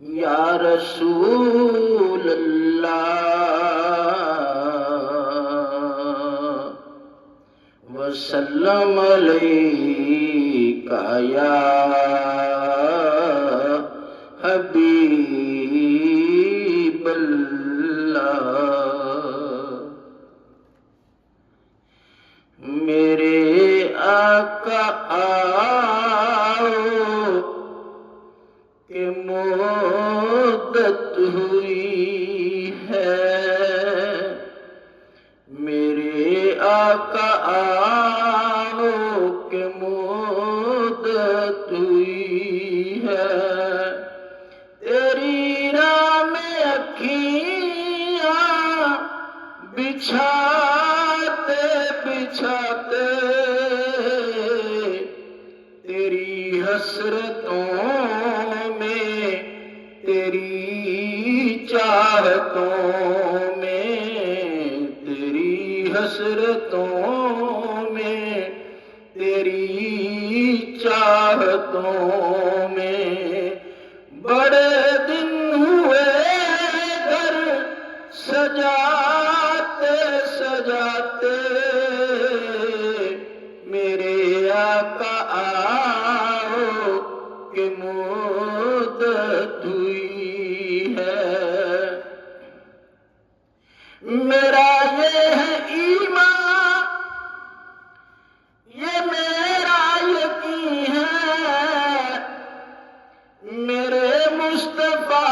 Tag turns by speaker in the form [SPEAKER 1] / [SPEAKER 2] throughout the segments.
[SPEAKER 1] یا رسول اللہ وسلم علیک یا حبیب اللہ میرے آقا آؤ کہ مدت ہوئی ہے میرے آقا آؤ کہ مدت ہوئی ہے تیری راہ میں اکھیاں بچھاتے بچھاتے تیری حسرتوں میں تیری چاہتوں میں تیری حسرتوں میں تیری چاہتوں میں بڑے دن ہوئے گھر سجاتے سجاتے میرے آقا آؤ کہ مدت ہوئی ہے میرا یہ ہے ایمان یہ میرا یقین ہے میرے مصطفیٰ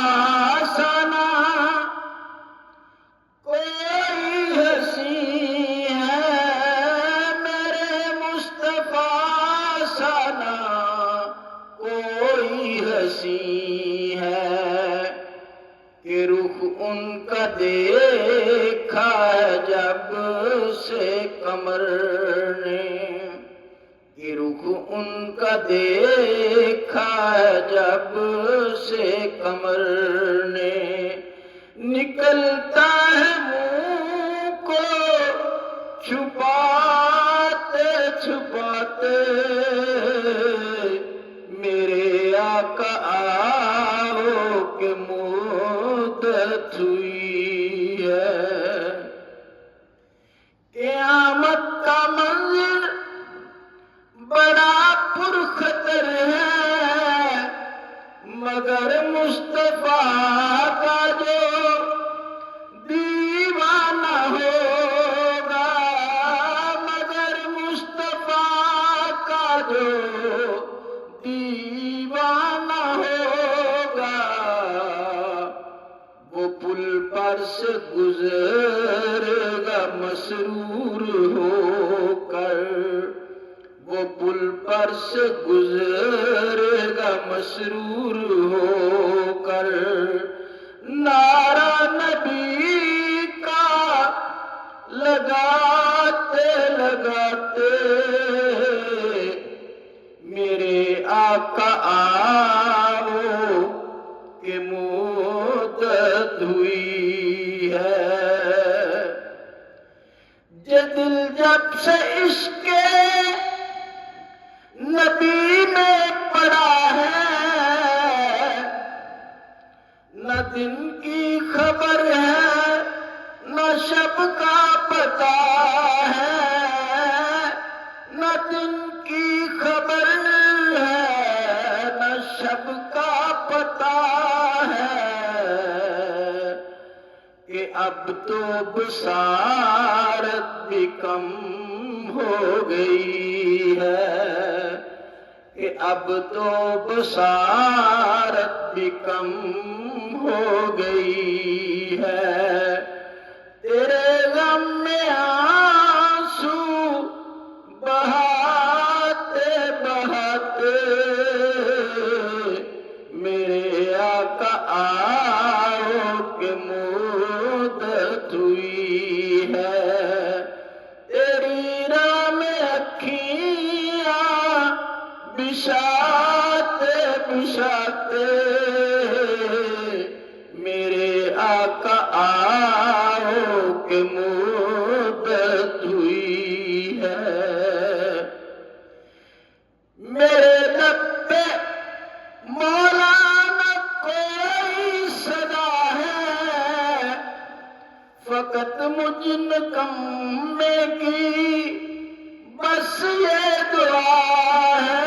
[SPEAKER 1] سنا کوئی ہنسی ہے میرے مصطفیٰ سنا کوئی ہنسی ہے کہ رخ ان کا دیکھا جب سے قمر نے کہ رخ ان کا دیکھا جب سے قمر نے نکلتا ہے منہ کو چھپاتے چھپاتے میرے آقا آؤ کہ مدت ہوئی ہے قیامت کا منظر بڑا پرخطر ہے مگر مصطفیٰ کا جو دیوانہ ہوگا مگر مصطفیٰ کا جو دیوانہ ہوگا وہ پل پر سے گزرے گا مسرور ہو کر وہ پل پر سے گزرے گا مسرور ہو کر نعرہ نبی کا لگاتے لگاتے میرے آقا آؤ کہ مدت ہوئی ہے یہ دل جب سے عشق نبی میں پڑا ہے نہ دن کی خبر ہے نہ شب کا پتہ ہے نہ دن کی خبر ہے نہ شب کا پتہ ہے کہ اب تو بصارت بھی کم ہو گئی ہے کہ اب تو بصارت بھی کم ہو گئی ہے تیرے غم میں آنسو بہاتے بہاتے میرے آقا آؤ کہ مدت ہوئی ہے تیری راہ میں اکھیاں بچھاتے بچھاتے میرے آقا آؤ کہ مدت کی بس یہ دعا ہے،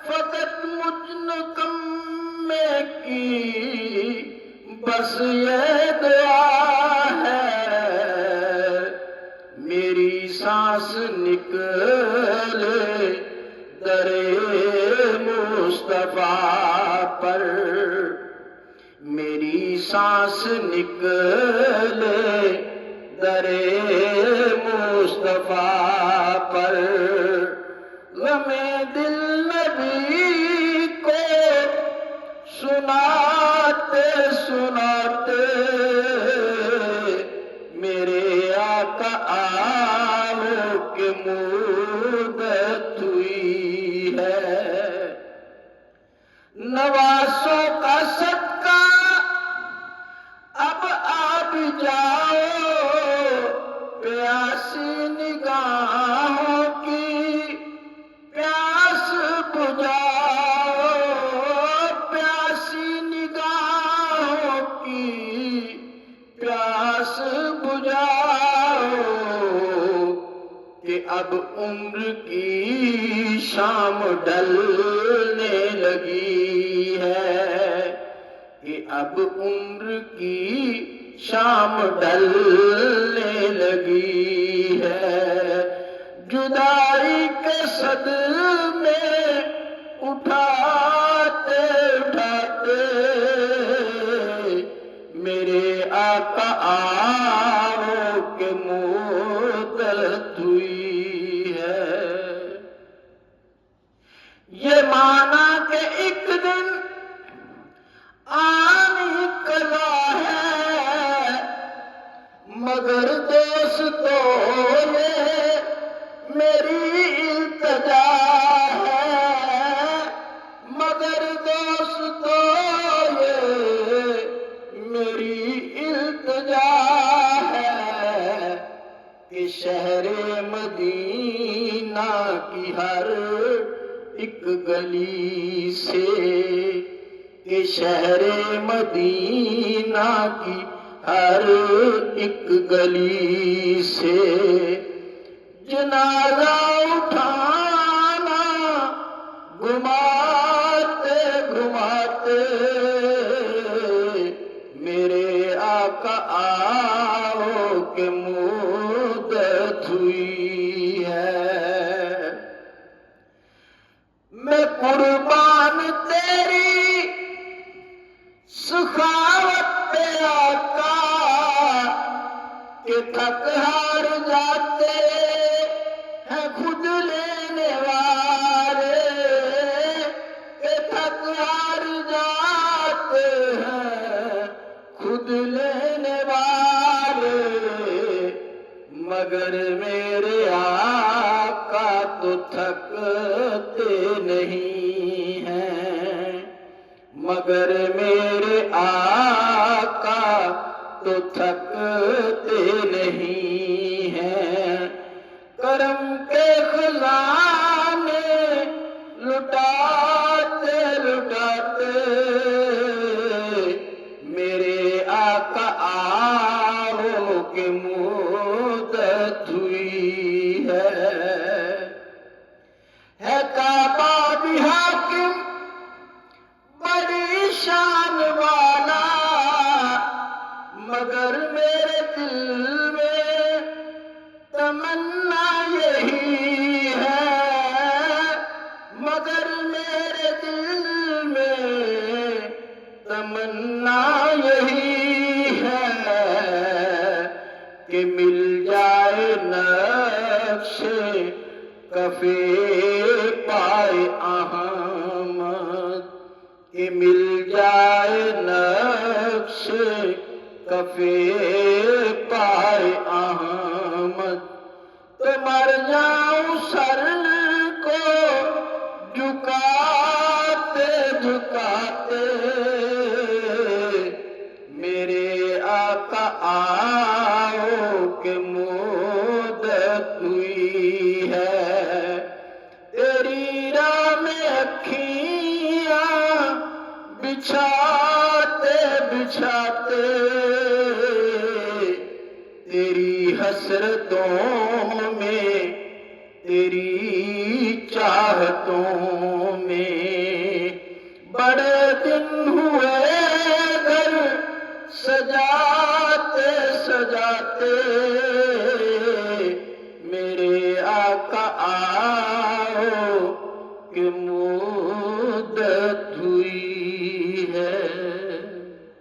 [SPEAKER 1] فقط مجھ نکمے کی بس یہ دعا ہے، میری سانس نکلے در مصطفیٰ پر، میری سانس نکلے در مصطفیٰ پر، غم دل نبی کو سناتے سناتے میرے آقا آؤ کے مدت ہوئی ہے، نوازوں کا صدقہ اب آپ جاؤ، پیاسی نگاہوں کی پیاس بجھاؤ، پیاسی نگاہوں کی پیاس بجھاؤ، کہ اب عمر کی شام ڈھلنے لگی ہے، کہ اب عمر کی شام ڈھلنے لگی ہے، جدائی کے صدمے اٹھاتے اٹھاتے میرے آقا آؤ کے مدت ہوئی ہے، یہ مانا کہ ایک دن آنی قضا ہے، مگر دوستو یہ میری التجا ہے، مگر دوستو یہ میری التجا ہے، کہ شہر مدینہ کی ہر ایک گلی سے، کہ شہر مدینہ کی ہر ایک گلی سے جنازہ اٹھانا گھماتے گھماتے میرے آقا آؤ کے مدت ہوئی ہے، میں قربان تیری سخاوت پہ آقا کہ تھک ہار جاتے ہیں خود لینے والے، کہ تھک ہار جاتے ہیں خود لینے والے، مگر میرے آقا تو تھکتے نہیں ہیں، مگر میرے آقا تو تھکتے نہیں ہیں، کرم کے خزانے لٹاتے لٹاتے میرے آقا آؤ کے مدت ہوئی ہے کعبہ بھی حاکم بڑی شان والا، مگر میرے دل میں تمنا یہی ہے، مگر میرے دل میں تمنا یہی ہے، کہ مل جائے نقش کفے پائے احمد، کہ مل جائے نقش کفے پائے احمد، تو مر جاؤں سر کو جھکاتے جھکاتے میرے آقا آؤ کے مدت ہوئی ہے، تیری راہ میں اکھیاں بچھاتے بچھاتے تیری حسرتوں میں تیری چاہتوں میں، بڑے دن ہوئے گھر سجاتے سجاتے